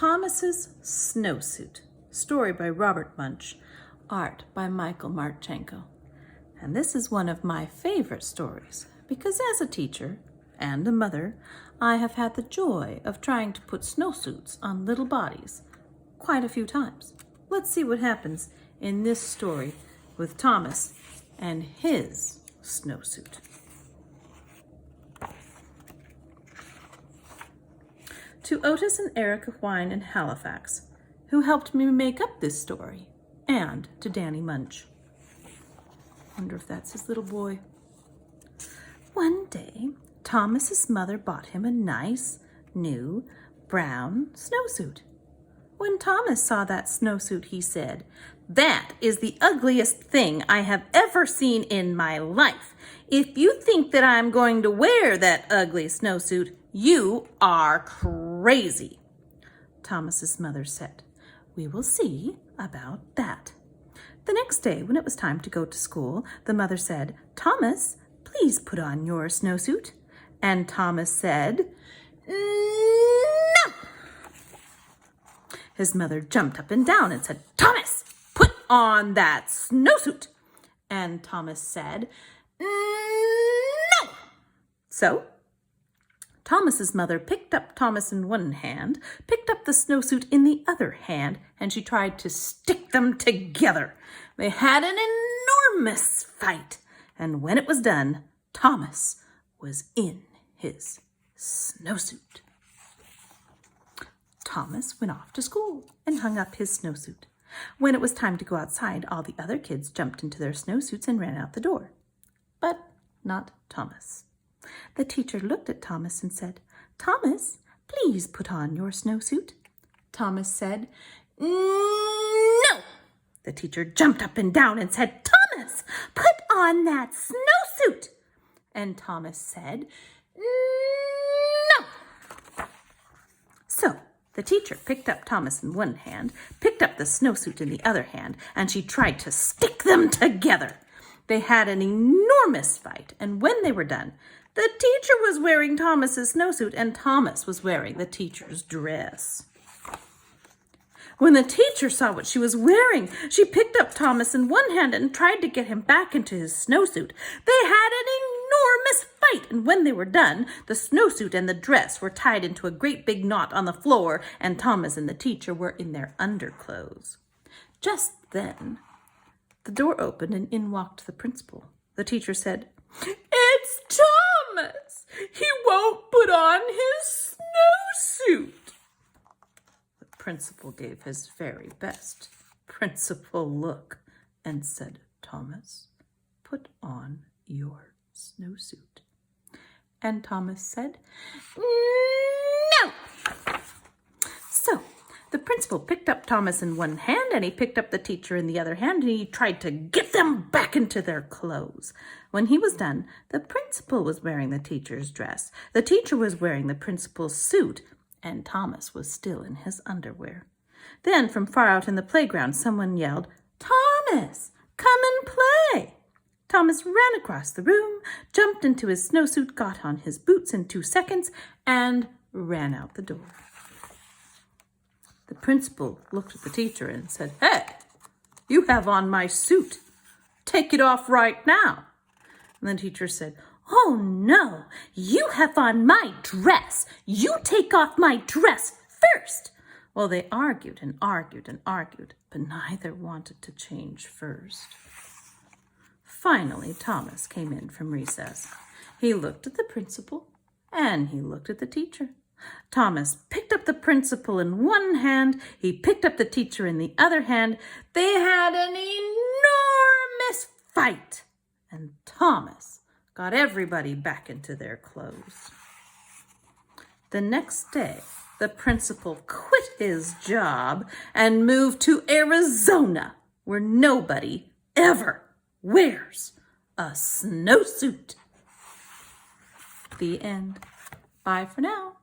Thomas's Snowsuit. Story by Robert Munch. Art by Michael Marchenko. And this is one of my favorite stories because as a teacher and a mother, I have had the joy of trying to put snowsuits on little bodies quite a few times. Let's see what happens in this story with Thomas and his snowsuit. To Otis and Erica Wine in Halifax, who helped me make up this story, and to Danny Munch. Wonder if that's his little boy. One day, Thomas's mother bought him a nice, new, brown snowsuit. When Thomas saw that snowsuit, he said, "That is the ugliest thing I have ever seen in my life. If you think that I'm going to wear that ugly snowsuit, you are crazy." Thomas's mother said, "We will see about that." The next day, when it was time to go to school, the mother said, "Thomas, please put on your snowsuit." And Thomas said, "No." His mother jumped up and down and said, "Thomas, put on that snowsuit." And Thomas said, "No." So Thomas's mother picked up Thomas in one hand, picked up the snowsuit in the other hand, and she tried to stick them together. They had an enormous fight, and when it was done, Thomas was in his snowsuit. Thomas went off to school and hung up his snowsuit. When it was time to go outside, all the other kids jumped into their snowsuits and ran out the door. But not Thomas. The teacher looked at Thomas and said, "Thomas, please put on your snowsuit." Thomas said, "No." The teacher jumped up and down and said, "Thomas, put on that snowsuit." And Thomas said, "No." So the teacher picked up Thomas in one hand, picked up the snowsuit in the other hand, and she tried to stick them together. They had an enormous fight, and when they were done, the teacher was wearing Thomas's snowsuit and Thomas was wearing the teacher's dress. When the teacher saw what she was wearing, she picked up Thomas in one hand and tried to get him back into his snowsuit. They had an enormous fight, and when they were done, the snowsuit and the dress were tied into a great big knot on the floor, and Thomas and the teacher were in their underclothes. Just then, the door opened and in walked the principal. The teacher said, "It's Thomas! He won't put on his snowsuit." The principal gave his very best principal look and said, "Thomas, put on your snowsuit." And Thomas said, "No." So the principal picked up Thomas in one hand and he picked up the teacher in the other hand and he tried to get them back into their clothes. When he was done, the principal was wearing the teacher's dress. The teacher was wearing the principal's suit and Thomas was still in his underwear. Then from far out in the playground, someone yelled, "Thomas, come and play." Thomas ran across the room, jumped into his snowsuit, got on his boots in 2 seconds, and ran out the door. The principal looked at the teacher and said, "Hey, you have on my suit. Take it off right now." And the teacher said, "Oh no, you have on my dress. You take off my dress first." Well, they argued and argued and argued, but neither wanted to change first. Finally, Thomas came in from recess. He looked at the principal and he looked at the teacher. Thomas picked up the principal in one hand. He picked up the teacher in the other hand. They had an enormous fight, and Thomas got everybody back into their clothes. The next day, the principal quit his job and moved to Arizona, where nobody ever wears a snowsuit. The end. Bye for now.